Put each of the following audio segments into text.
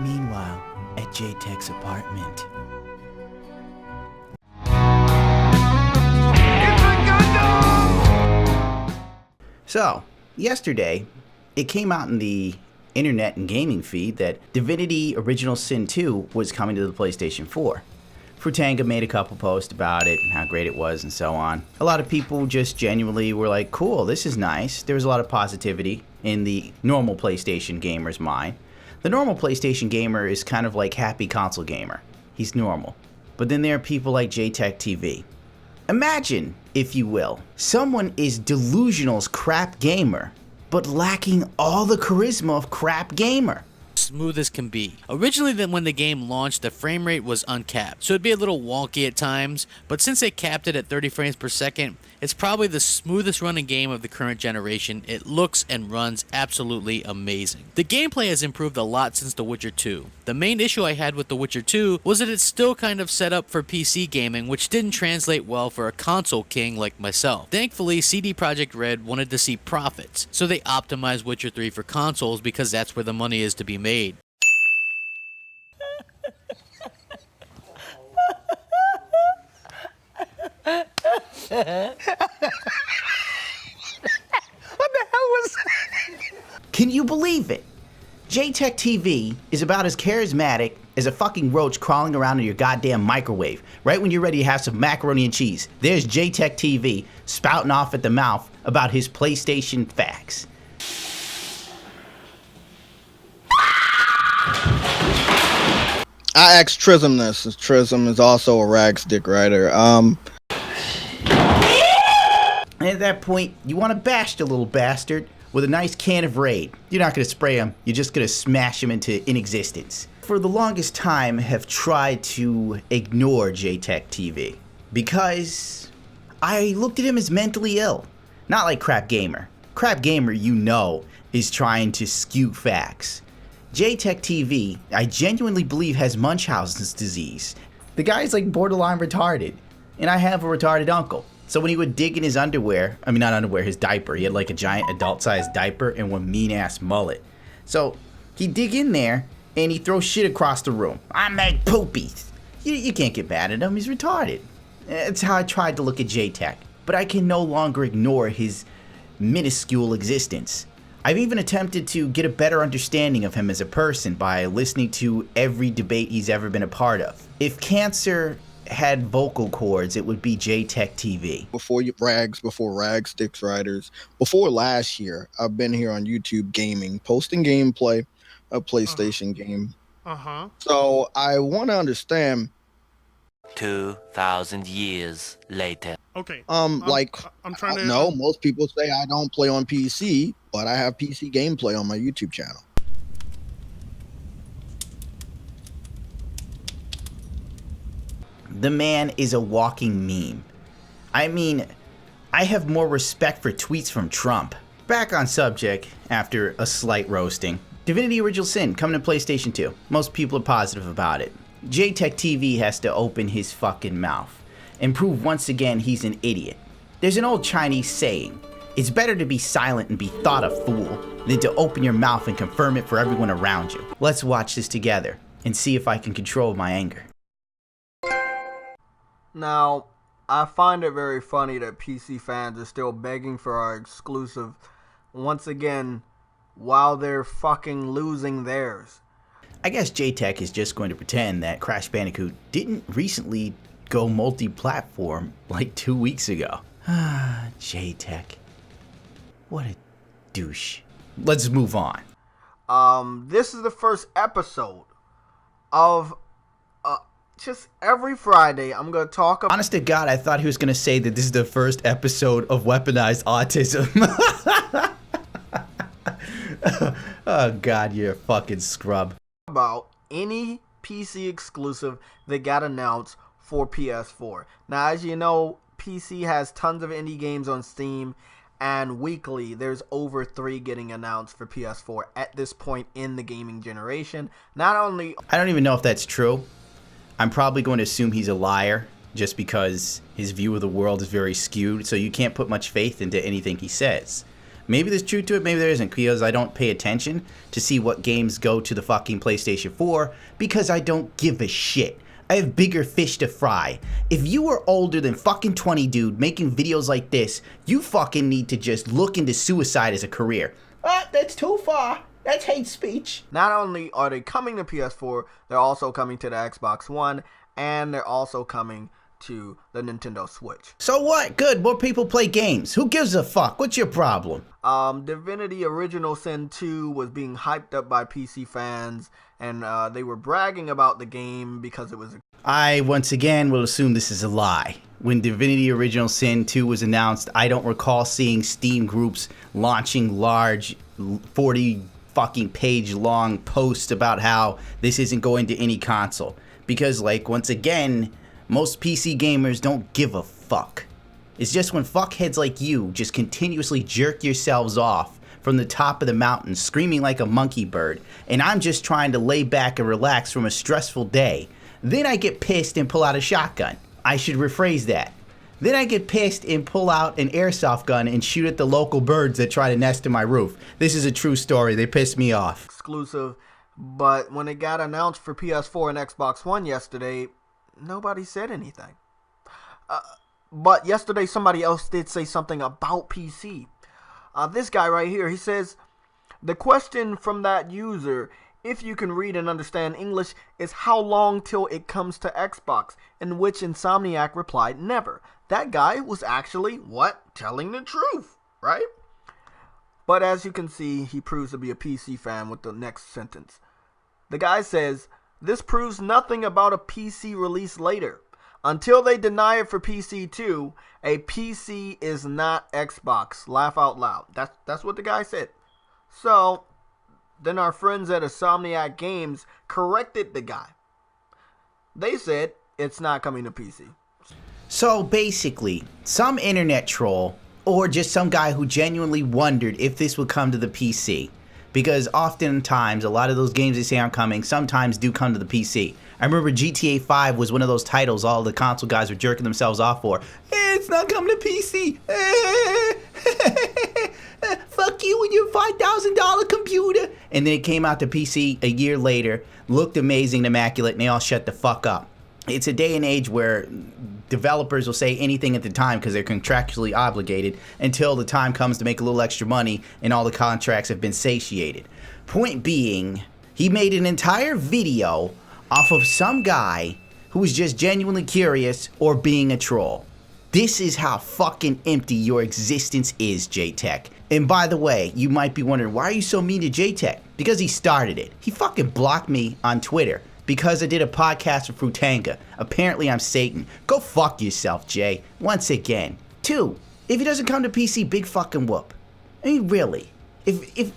Meanwhile, at Jaytech's apartment. So, yesterday, it came out in the internet and gaming feed that Divinity Original Sin 2 was coming to the PlayStation 4. Frutanga made a couple posts about it and how great it was and so on. A lot of people just genuinely were like, cool, this is nice. There was a lot of positivity in the normal PlayStation gamer's mind. The normal PlayStation gamer is kind of like happy console gamer. He's normal. But then there are people like Jaytech TV. Imagine, if you will, someone is delusional's crap gamer, but lacking all the charisma of crap gamer. Smooth as can be. Originally, when the game launched, the frame rate was uncapped, so it'd be a little wonky at times, but since they capped it at 30 frames per second, it's probably the smoothest running game of the current generation. It looks and runs absolutely amazing. The gameplay has improved a lot since The Witcher 2. The main issue I had with The Witcher 2 was that it's still kind of set up for PC gaming, which didn't translate well for a console king like myself. Thankfully, CD Projekt Red wanted to see profits, so they optimized Witcher 3 for consoles because that's where the money is to be made. What the hell was that? Can you believe it? Jaytech TV is about as charismatic as a fucking roach crawling around in your goddamn microwave. Right when you're ready to have some macaroni and cheese, there's Jaytech TV spouting off at the mouth about his PlayStation facts. I asked Trism this. Trism is also a ragstick writer. And at that point, you want to bash the little bastard with a nice can of Raid. You're not going to spray him, you're just going to smash him into inexistence. For the longest time, have tried to ignore Jaytech TV because I looked at him as mentally ill. Not like Crap Gamer. Crap Gamer, you know, is trying to skew facts. Jaytech TV, I genuinely believe, has Munchausen's disease. The guy's like borderline retarded, and I have a retarded uncle. So when he would dig in his underwear, I mean not underwear, his diaper, he had like a giant adult-sized diaper and one mean-ass mullet. So he'd dig in there and he'd throw shit across the room. I make poopies. You can't get mad at him, he's retarded. That's how I tried to look at Jaytech, but I can no longer ignore his minuscule existence. I've even attempted to get a better understanding of him as a person by listening to every debate he's ever been a part of. If cancer had vocal cords, it would be Jaytech TV. Before Ragsticks Writers, before last year, I've been here on YouTube gaming, posting gameplay, a PlayStation game. So I want to understand. 2,000 years later. Okay. I'm trying to know. Most people say I don't play on PC, but I have PC gameplay on my YouTube channel. The man is a walking meme. I mean, I have more respect for tweets from Trump. Back on subject, after a slight roasting. Divinity Original Sin coming to PlayStation 2. Most people are positive about it. Jaytech TV has to open his fucking mouth and prove once again he's an idiot. There's an old Chinese saying, it's better to be silent and be thought a fool than to open your mouth and confirm it for everyone around you. Let's watch this together and see if I can control my anger. Now, I find it very funny that PC fans are still begging for our exclusive once again while they're fucking losing theirs. I guess Jaytech is just going to pretend that Crash Bandicoot didn't recently go multi-platform like 2 weeks ago. Jaytech. What a douche. Let's move on. This is the first episode of just every Friday, I'm going to talk about... Honest to God, I thought he was going to say that this is the first episode of Weaponized Autism. Oh, God, you're a fucking scrub. About any PC exclusive that got announced for PS4. Now, as you know, PC has tons of indie games on Steam, and weekly, there's over 3 getting announced for PS4 at this point in the gaming generation. Not only... I don't even know if that's true. I'm probably going to assume he's a liar just because his view of the world is very skewed, so you can't put much faith into anything he says. Maybe there's truth to it, maybe there isn't, because I don't pay attention to see what games go to the fucking PlayStation 4, because I don't give a shit. I have bigger fish to fry. If you are older than fucking 20, dude, making videos like this, you fucking need to just look into suicide as a career. That's too far. That's hate speech. Not only are they coming to PS4, they're also coming to the Xbox One, and they're also coming to the Nintendo Switch. So what? Good. More people play games. Who gives a fuck? What's your problem? Divinity Original Sin 2 was being hyped up by PC fans, and they were bragging about the game because it was I, once again, will assume this is a lie. When Divinity Original Sin 2 was announced, I don't recall seeing Steam groups launching large 40 fucking page long posts about how this isn't going to any console. Because, like, once again, most PC gamers don't give a fuck. It's just when fuckheads like you just continuously jerk yourselves off from the top of the mountain screaming like a monkey bird, and I'm just trying to lay back and relax from a stressful day, then I get pissed and pull out a shotgun. I should rephrase that. Then I get pissed and pull out an airsoft gun and shoot at the local birds that try to nest in my roof. This is a true story. They pissed me off. exclusive, but when it got announced for PS4 and Xbox One yesterday, nobody said anything. But yesterday somebody else did say something about PC. This guy right here, he says, the question from that user, if you can read and understand English, is how long till it comes to Xbox? In which Insomniac replied, never. That guy was actually, telling the truth, right? But as you can see, he proves to be a PC fan with the next sentence. The guy says, this proves nothing about a PC release later. Until they deny it for PC too, a PC is not Xbox. Laugh out loud. That's what the guy said. So, then our friends at Insomniac Games corrected the guy. They said it's not coming to PC. So basically, some internet troll, or just some guy who genuinely wondered if this would come to the PC. Because oftentimes, a lot of those games they say aren't coming, sometimes do come to the PC. I remember GTA 5 was one of those titles all the console guys were jerking themselves off for. It's not coming to PC. Fuck you and your $5,000 computer. And then it came out to PC a year later, looked amazing, immaculate, and they all shut the fuck up. It's a day and age where developers will say anything at the time because they're contractually obligated until the time comes to make a little extra money and all the contracts have been satiated. Point being, he made an entire video off of some guy who was just genuinely curious or being a troll. This is how fucking empty your existence is, Jaytech. And by the way, you might be wondering, why are you so mean to Jaytech? Because he started it. He fucking blocked me on Twitter because I did a podcast with Frutanga. Apparently I'm Satan. Go fuck yourself, Jay. Once again. 2, if he doesn't come to PC, big fucking whoop. I mean, really. If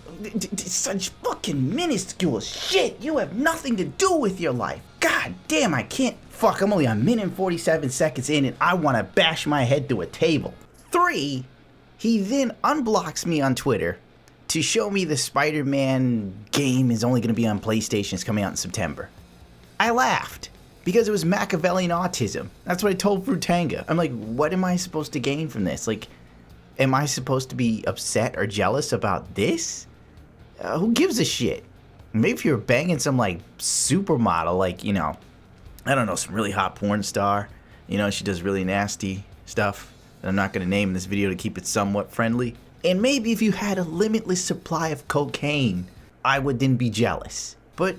such fucking minuscule shit, you have nothing to do with your life. God damn, I can't. Fuck, I'm only a minute and 47 seconds in and I want to bash my head through a table. 3, he then unblocks me on Twitter to show me the Spider-Man game is only going to be on PlayStation. It's coming out in September. I laughed because it was Machiavellian autism. That's what I told Frutanga. I'm like, what am I supposed to gain from this? Like, am I supposed to be upset or jealous about this? Who gives a shit? Maybe if you're banging some, like, supermodel, like, you know, I don't know, some really hot porn star. You know, she does really nasty stuff that I'm not going to name in this video to keep it somewhat friendly. And maybe if you had a limitless supply of cocaine, I would then be jealous. But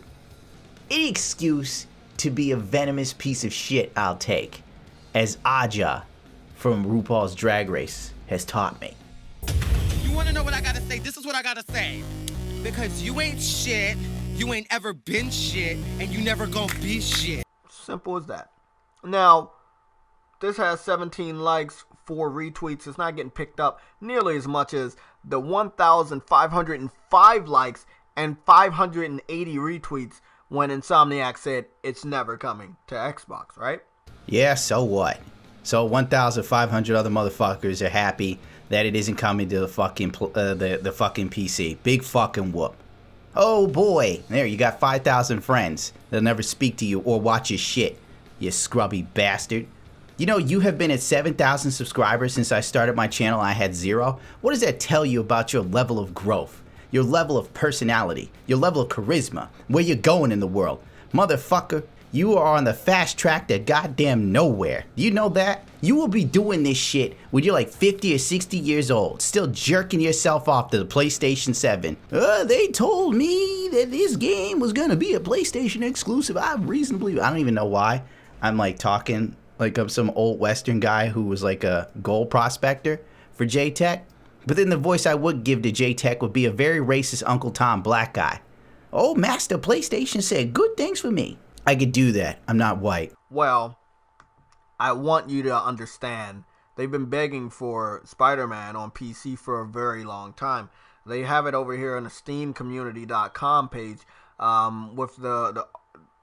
any excuse to be a venomous piece of shit I'll take, as Aja from RuPaul's Drag Race has taught me. You wanna know what I gotta say? This is what I gotta say. Because you ain't shit, you ain't ever been shit, and you never gonna be shit. Simple as that. Now, this has 17 likes, 4 retweets. It's not getting picked up nearly as much as the 1,505 likes and 580 retweets when Insomniac said it's never coming to Xbox, right? Yeah, so what? So 1,500 other motherfuckers are happy that it isn't coming to the fucking the fucking PC. Big fucking whoop. Oh boy, there you got 5,000 friends that'll never speak to you or watch your shit, you scrubby bastard. You know, you have been at 7,000 subscribers since I started my channel. I had 0. What does that tell you about your level of growth, your level of personality, your level of charisma, where you're going in the world? Motherfucker, you are on the fast track to goddamn nowhere. You know that? You will be doing this shit when you're like 50 or 60 years old, still jerking yourself off to the PlayStation 7. They told me that this game was gonna be a PlayStation exclusive. I don't even know why I'm like talking like I'm some old Western guy who was like a gold prospector for Jaytech. But then the voice I would give to Jaytech would be a very racist Uncle Tom black guy. Oh, Master PlayStation said good things for me. I could do that. I'm not white. Well, I want you to understand, they've been begging for Spider-Man on PC for a very long time. They have it over here on the steamcommunity.com page with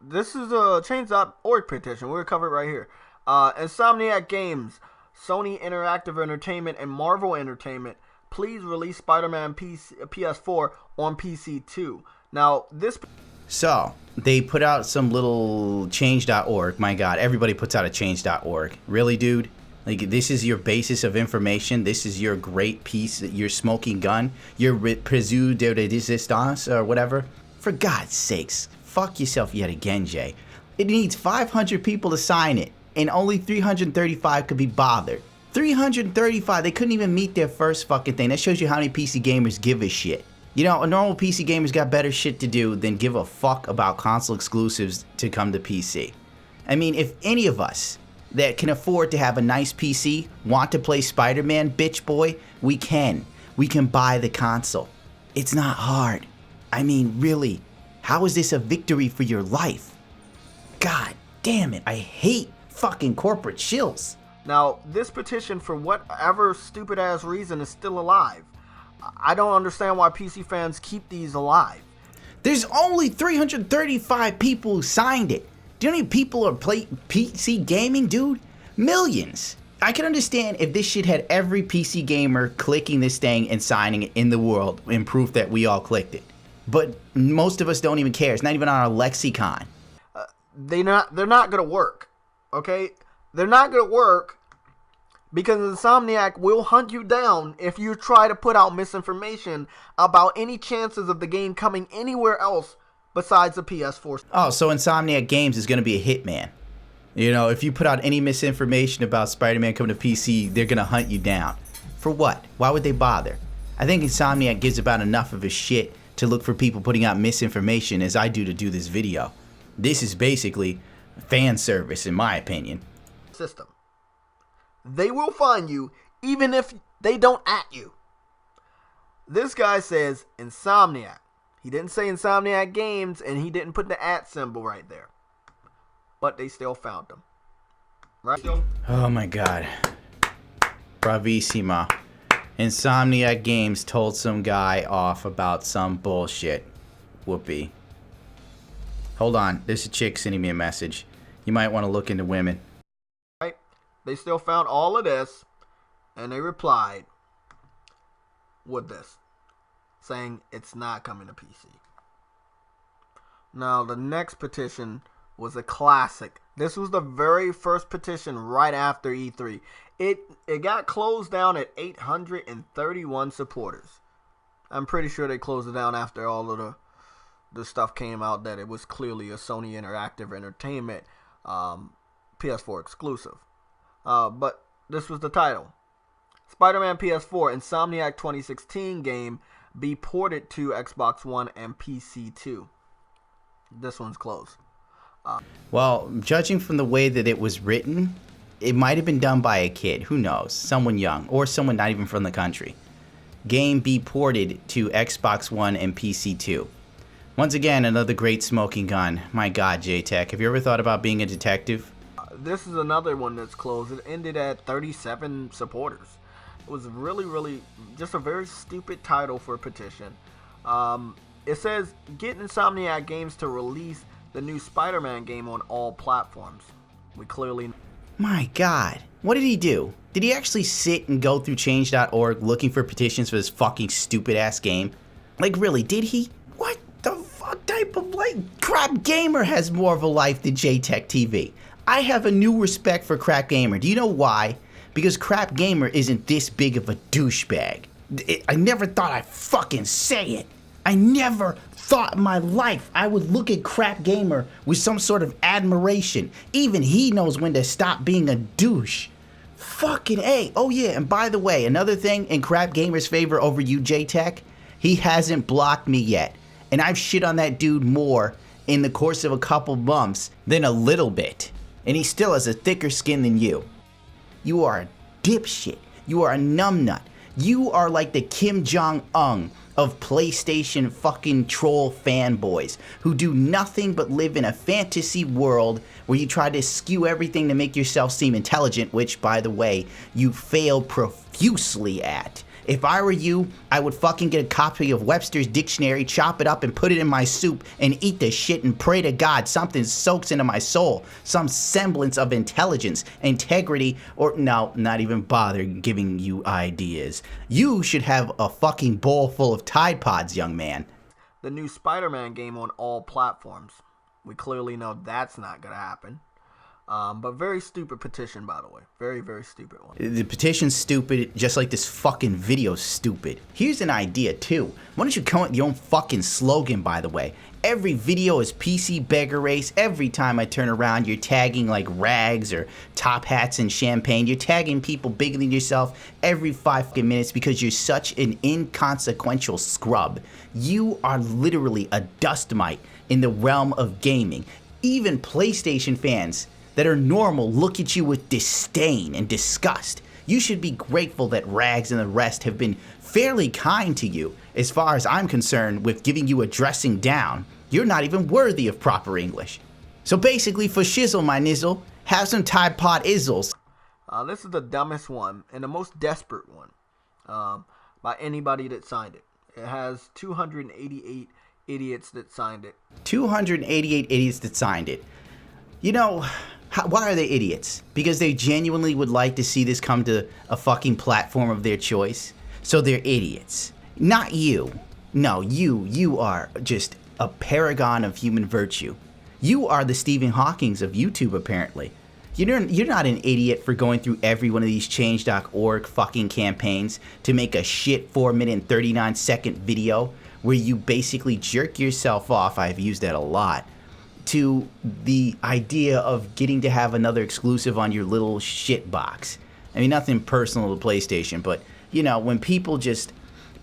this is a change.org petition. We're covered right here. Insomniac Games, Sony Interactive Entertainment, and Marvel Entertainment, please release Spider-Man PS4 on PC too. Now, this... So, they put out some little change.org. My God, everybody puts out a change.org. Really, dude? Like, this is your basis of information? This is your great piece, your smoking gun? Your présus de résistance or whatever? For God's sakes, fuck yourself yet again, Jay. It needs 500 people to sign it, and only 335 could be bothered. 335, they couldn't even meet their first fucking thing. That shows you how many PC gamers give a shit. You know, a normal PC gamer's got better shit to do than give a fuck about console exclusives to come to PC. I mean, if any of us that can afford to have a nice PC want to play Spider-Man, bitch boy, we can. We can buy the console. It's not hard. I mean, really, how is this a victory for your life? God damn it, I hate fucking corporate shills. Now, this petition, for whatever stupid-ass reason, is still alive. I don't understand why PC fans keep these alive. There's only 335 people who signed it. Do you know how many people are playing PC gaming, dude? Millions. I can understand if this shit had every PC gamer clicking this thing and signing it in the world in proof that we all clicked it. But most of us don't even care. It's not even on our lexicon. They're not gonna work. Okay? They're not gonna work because Insomniac will hunt you down if you try to put out misinformation about any chances of the game coming anywhere else besides the PS4. Oh, so Insomniac Games is going to be a hitman. You know, if you put out any misinformation about Spider-Man coming to PC, they're going to hunt you down. For what? Why would they bother? I think Insomniac gives about enough of a shit to look for people putting out misinformation as I do to do this video. This is basically fan service, in my opinion. System. They will find you even if they don't at you. This guy says Insomniac. He didn't say Insomniac Games, and he didn't put the @ symbol right there. But they still found him. Right? Oh my God. Bravissima. Insomniac Games told some guy off about some bullshit. Whoopee. Hold on. There's a chick sending me a message. You might want to look into women. Right? They still found all of this, and they replied with this, saying it's not coming to PC. Now, the next petition was a classic. This was the very first petition right after E3. It got closed down at 831 supporters. I'm pretty sure they closed it down after all of the stuff came out that it was clearly a Sony Interactive Entertainment PS4 exclusive. But this was the title. Spider-Man PS4 Insomniac 2016 game be ported to Xbox One and PC too. This one's closed. Well, judging from the way that it was written, it might have been done by a kid. Who knows? Someone young or someone not even from the country. Game be ported to Xbox One and PC too. Once again, another great smoking gun. My God, Jaytech, have you ever thought about being a detective? This is another one that's closed. It ended at 37 supporters. It was really just a very stupid title for a petition. It says, get Insomniac Games to release the new Spider-Man game on all platforms. We clearly... My God, what did he do? Did he actually sit and go through change.org looking for petitions for this fucking stupid ass game? Like, really, did he? What the fuck type of, like, crap gamer has more of a life than Jaytech TV? I have a new respect for Crap Gamer. Do you know why? Because Crap Gamer isn't this big of a douchebag. I never thought I'd fucking say it. I never thought in my life I would look at Crap Gamer with some sort of admiration. Even he knows when to stop being a douche. Fucking A. Oh yeah, and by the way, another thing in Crap Gamer's favor over you, Jaytech, he hasn't blocked me yet. And I've shit on that dude more in the course of a couple months than a little bit. And he still has a thicker skin than you. You are a dipshit. You are a numbnut. You are like the Kim Jong-un of PlayStation fucking troll fanboys who do nothing but live in a fantasy world where you try to skew everything to make yourself seem intelligent, which, by the way, you fail profusely at. If I were you, I would fucking get a copy of Webster's Dictionary, chop it up and put it in my soup and eat the shit and pray to God something soaks into my soul. Some semblance of intelligence, integrity, or no, not even bother giving you ideas. You should have a fucking bowl full of Tide Pods, young man. The new Spider-Man game on all platforms. We clearly know that's not going to happen. But very stupid petition, by the way. Very, very stupid one. The petition's stupid, just like this fucking video's stupid. Here's an idea, too. Why don't you come up with your own fucking slogan, by the way? Every video is PC beggar race. Every time I turn around, you're tagging like rags or top hats and champagne. You're tagging people bigger than yourself every 5 fucking minutes because you're such an inconsequential scrub. You are literally a dust mite in the realm of gaming. Even PlayStation fans that are normal look at you with disdain and disgust. You should be grateful that Rags and the rest have been fairly kind to you, as far as I'm concerned, with giving you a dressing down. You're not even worthy of proper English. So basically, for shizzle, my nizzle, have some Tide Pod izzles. This is the dumbest one and the most desperate one by anybody that signed it. It has 288 idiots that signed it. 288 idiots that signed it. You know, why are they idiots? Because they genuinely would like to see this come to a fucking platform of their choice. So they're idiots. Not you. No, you are just a paragon of human virtue. You are the Stephen Hawkings of YouTube, apparently. You're not an idiot for going through every one of these change.org fucking campaigns to make a shit 4-minute and 39-second video where you basically jerk yourself off. I've used that a lot. To the idea of getting to have another exclusive on your little shit box. I mean, nothing personal to PlayStation, but, you know, when people just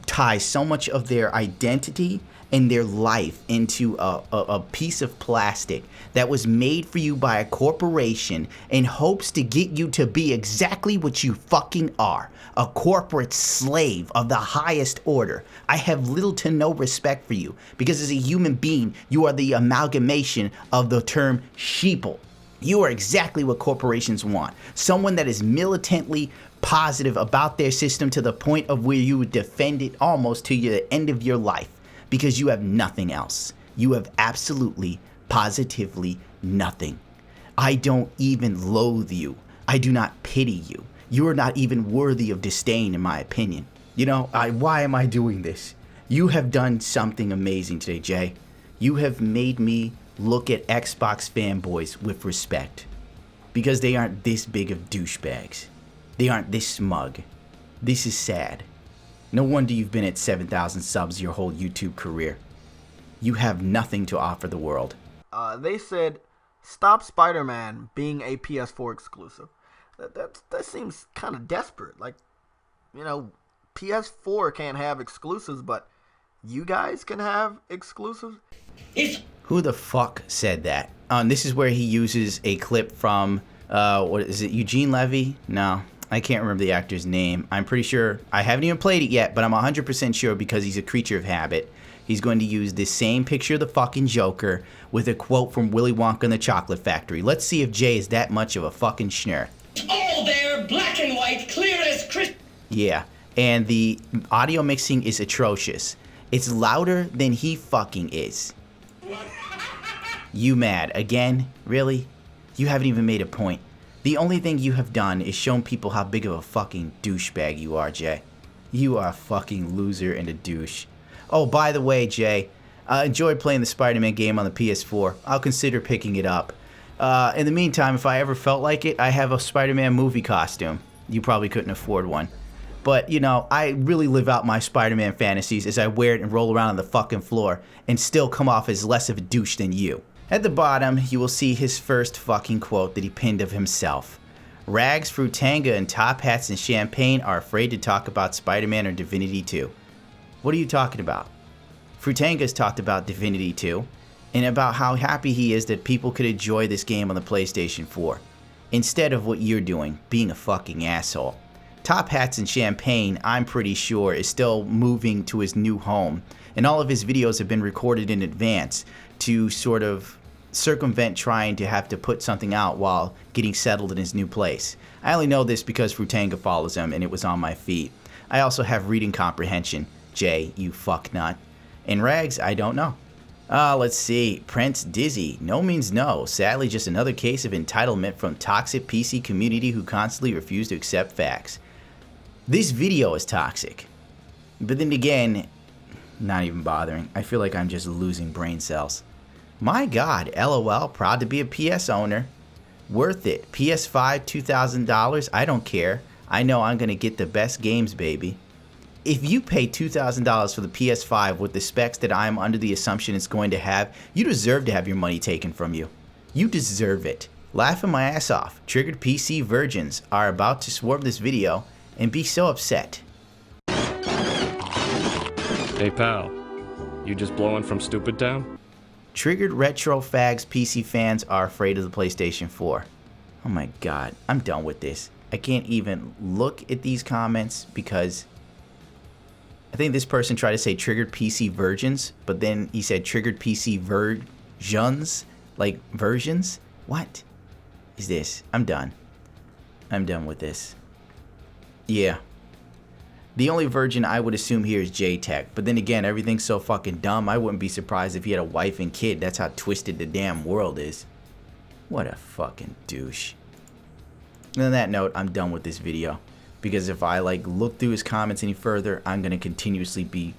tie so much of their identity and their life into a piece of plastic that was made for you by a corporation in hopes to get you to be exactly what you fucking are, a corporate slave of the highest order. I have little to no respect for you because as a human being, you are the amalgamation of the term sheeple. You are exactly what corporations want. Someone that is militantly positive about their system to the point of where you would defend it almost to the end of your life because you have nothing else. You have absolutely, positively nothing. I don't even loathe you. I do not pity you. You are not even worthy of disdain, in my opinion. You know, why am I doing this? You have done something amazing today, Jay. You have made me look at Xbox fanboys with respect. Because they aren't this big of douchebags. They aren't this smug. This is sad. No wonder you've been at 7,000 subs your whole YouTube career. You have nothing to offer the world. They said, stop Spider-Man being a PS4 exclusive. That seems kind of desperate. Like, you know, PS4 can't have exclusives, but you guys can have exclusives? Who the fuck said that? This is where he uses a clip from, what is it, Eugene Levy? No, I can't remember the actor's name. I'm pretty sure, I haven't even played it yet, but I'm 100% sure because he's a creature of habit. He's going to use the same picture of the fucking Joker with a quote from Willy Wonka and the Chocolate Factory. Let's see if Jay is that much of a fucking schnurr. All there, black and white, clear as crystal. Yeah, and the audio mixing is atrocious. It's louder than he fucking is. You mad again? Really? You haven't even made a point. The only thing you have done is shown people how big of a fucking douchebag you are, Jay. You are a fucking loser and a douche. Oh, by the way, Jay, I enjoyed playing the Spider-Man game on the PS4. I'll consider picking it up. In the meantime, if I ever felt like it, I have a Spider-Man movie costume. You probably couldn't afford one. But, you know, I really live out my Spider-Man fantasies as I wear it and roll around on the fucking floor and still come off as less of a douche than you. At the bottom, you will see his first fucking quote that he pinned of himself. Rags, Fruitanga, and Top Hats and Champagne are afraid to talk about Spider-Man or Divinity 2. What are you talking about? Fruitanga's talked about Divinity 2 and about how happy he is that people could enjoy this game on the PlayStation 4 instead of what you're doing, being a fucking asshole. Top Hats and Champagne, I'm pretty sure, is still moving to his new home, and all of his videos have been recorded in advance to sort of circumvent trying to have to put something out while getting settled in his new place. I only know this because Fruitanga follows him and it was on my feed. I also have reading comprehension. Jay, you fucknut. And Rags, I don't know. Let's see. Prince Dizzy. No means no. Sadly, just another case of entitlement from toxic PC community who constantly refuse to accept facts. This video is toxic. But then again, not even bothering. I feel like I'm just losing brain cells. My God, LOL, proud to be a PS owner. Worth it. PS5, $2,000. I don't care. I know I'm going to get the best games, baby. If you pay $2,000 for the PS5 with the specs that I'm under the assumption it's going to have, you deserve to have your money taken from you. You deserve it. Laughing my ass off. Triggered PC virgins are about to swarm this video and be so upset. Hey pal, you just blowing from Stupid Town? Triggered retro fags PC fans are afraid of the PlayStation 4. Oh my God, I'm done with this. I can't even look at these comments because I think this person tried to say triggered PC virgins, but then he said triggered PC versions, like versions. What is this? I'm done. I'm done with this. Yeah. The only virgin I would assume here is Jaytech, but then again, everything's so fucking dumb, I wouldn't be surprised if he had a wife and kid. That's how twisted the damn world is. What a fucking douche. And on that note, I'm done with this video, because if I look through his comments any further, I'm going to continuously be